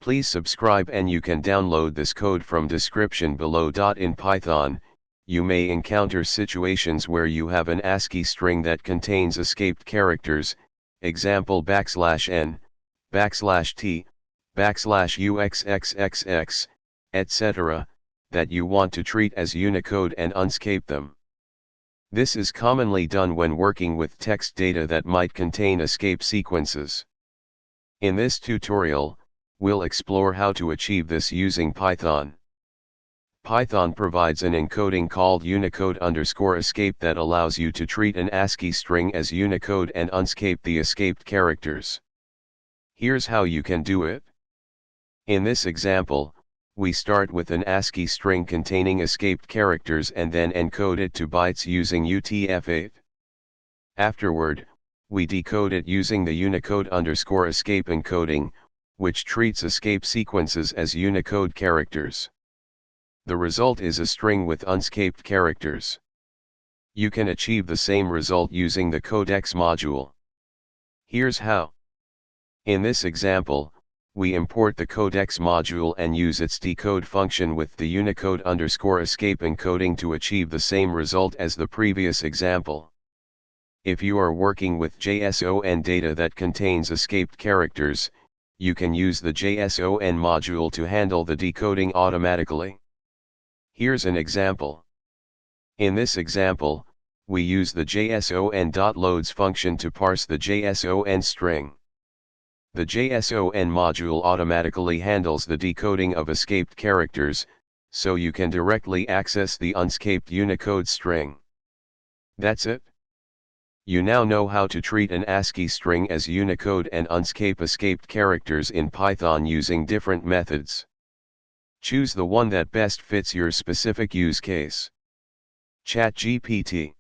Please subscribe, and you can download this code from description below. In Python, you may encounter situations where you have an ASCII string that contains escaped characters, example \n, \t, \uxxxx, etc., that you want to treat as Unicode and unescape them. This is commonly done when working with text data that might contain escape sequences. In this tutorial, we'll explore how to achieve this using Python. Python provides an encoding called unicode_escape that allows you to treat an ASCII string as Unicode and unescape the escaped characters. Here's how you can do it. In this example, we start with an ASCII string containing escaped characters and then encode it to bytes using UTF-8. Afterward, we decode it using the unicode_escape encoding, which treats escape sequences as Unicode characters. The result is a string with unescaped characters. You can achieve the same result using the codecs module. Here's how. In this example, we import the codecs module and use its decode function with the unicode_escape encoding to achieve the same result as the previous example. If you are working with JSON data that contains escaped characters, you can use the JSON module to handle the decoding automatically. Here's an example. In this example, we use the JSON.loads function to parse the JSON string. The JSON module automatically handles the decoding of escaped characters, so you can directly access the unescaped Unicode string. That's it. You now know how to treat an ASCII string as Unicode and unescape escaped characters in Python using different methods. Choose the one that best fits your specific use case. ChatGPT.